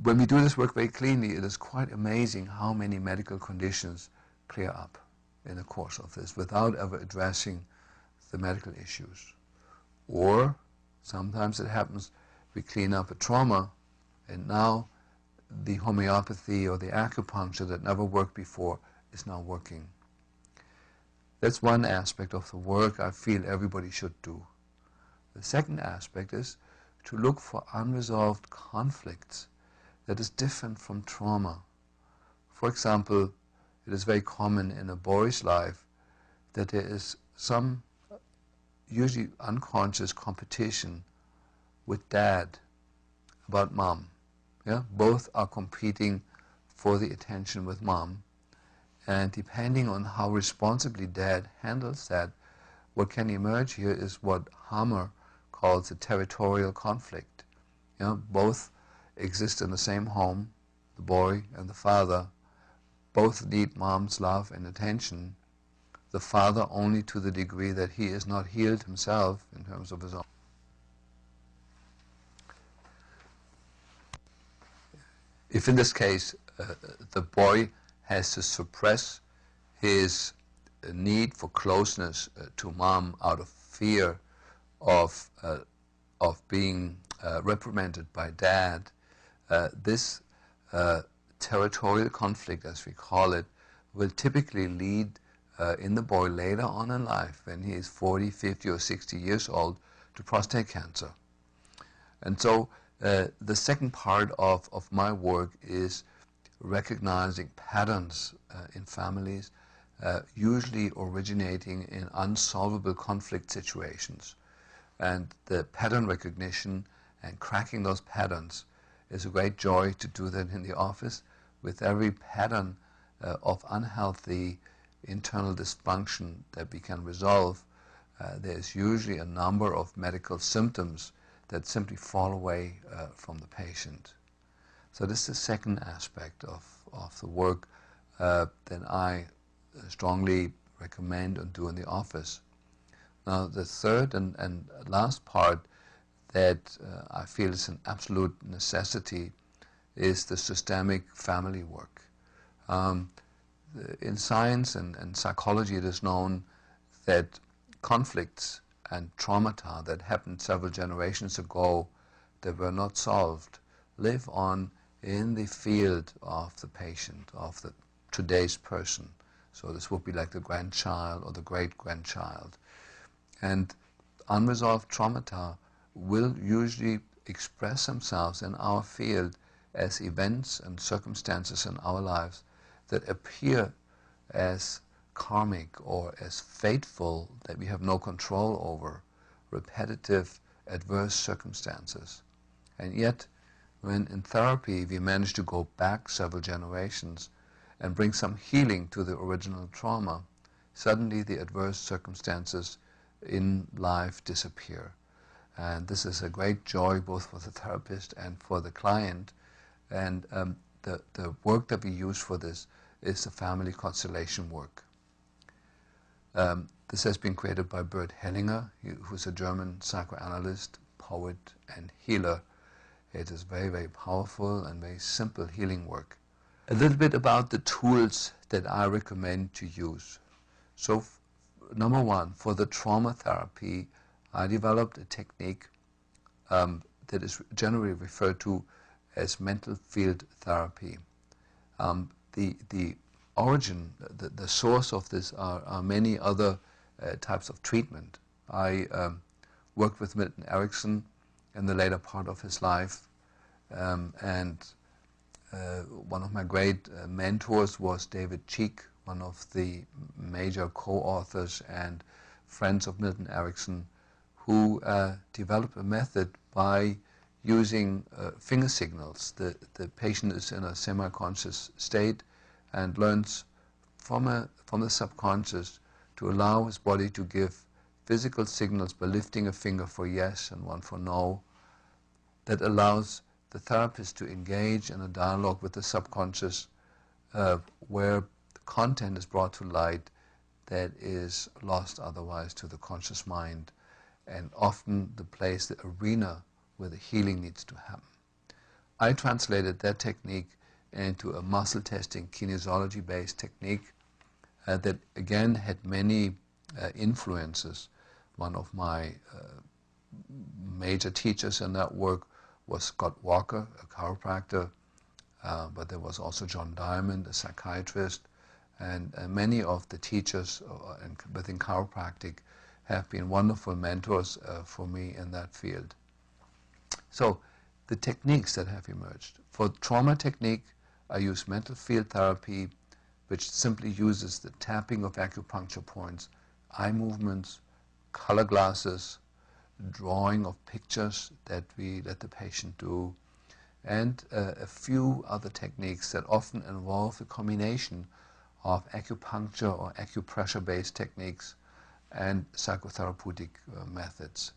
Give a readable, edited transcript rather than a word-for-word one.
when we do this work very cleanly, it is quite amazing how many medical conditions clear up in the course of this without ever addressing the medical issues. Or sometimes it happens we clean up a trauma and now the homeopathy or the acupuncture that never worked before is now working. That's one aspect of the work I feel everybody should do. The second aspect is to look for unresolved conflicts that is different from trauma. For example, it is very common in a boy's life that there is some usually unconscious competition with dad about mom. Yeah? Both are competing for the attention with mom, and depending on how responsibly dad handles that, what can emerge here is what Hammer calls a territorial conflict. You know, both exist in the same home, the boy and the father. Both need mom's love and attention. The father only to the degree that he is not healed himself in terms of his own. If in this case the boy has to suppress his need for closeness to mom out of fear of being reprimanded by dad, this territorial conflict, as we call it, will typically lead in the boy later on in life, when he is 40, 50 or 60 years old, to prostate cancer. And so the second part of my work is recognizing patterns in families, usually originating in unsolvable conflict situations. And the pattern recognition and cracking those patterns is a great joy to do that in the office. With every pattern of unhealthy internal dysfunction that we can resolve, there's usually a number of medical symptoms that simply fall away from the patient. So this is the second aspect of the work that I strongly recommend and do in the office. Now the third and last part that I feel is an absolute necessity is the systemic family work. In science and psychology it is known that conflicts and traumata that happened several generations ago that were not solved live on in the field of the patient, of the today's person. So this would be like the grandchild or the great-grandchild. And unresolved traumata will usually express themselves in our field as events and circumstances in our lives that appear as karmic or as fateful, that we have no control over, repetitive, adverse circumstances. And yet, when in therapy we manage to go back several generations and bring some healing to the original trauma, suddenly the adverse circumstances in life disappear. And this is a great joy both for the therapist and for the client. And the work that we use for this is the family constellation work. This has been created by Bert Hellinger, who's a German psychoanalyst, poet, and healer. It is very, very powerful and very simple healing work. A little bit about the tools that I recommend to use. So, number one, for the trauma therapy, I developed a technique that is generally referred to as mental field therapy. The origin, the source of this are many other types of treatment. I worked with Milton Erickson in the later part of his life, and one of my great mentors was David Cheek, one of the major co-authors and friends of Milton Erickson, who developed a method by using finger signals. The patient is in a semi-conscious state and learns from the subconscious to allow his body to give physical signals by lifting a finger for yes and one for no, that allows the therapist to engage in a dialogue with the subconscious where the content is brought to light that is lost otherwise to the conscious mind, and often the place, the arena where the healing needs to happen. I translated that technique into a muscle testing kinesiology-based technique that again had many influences. One of my major teachers in that work was Scott Walker, a chiropractor, but there was also John Diamond, a psychiatrist, and many of the teachers within chiropractic have been wonderful mentors for me in that field. So the techniques that have emerged. For trauma technique, I use mental field therapy, which simply uses the tapping of acupuncture points, eye movements, color glasses, drawing of pictures that we let the patient do, and a few other techniques that often involve the combination of acupuncture or acupressure-based techniques and psychotherapeutic methods.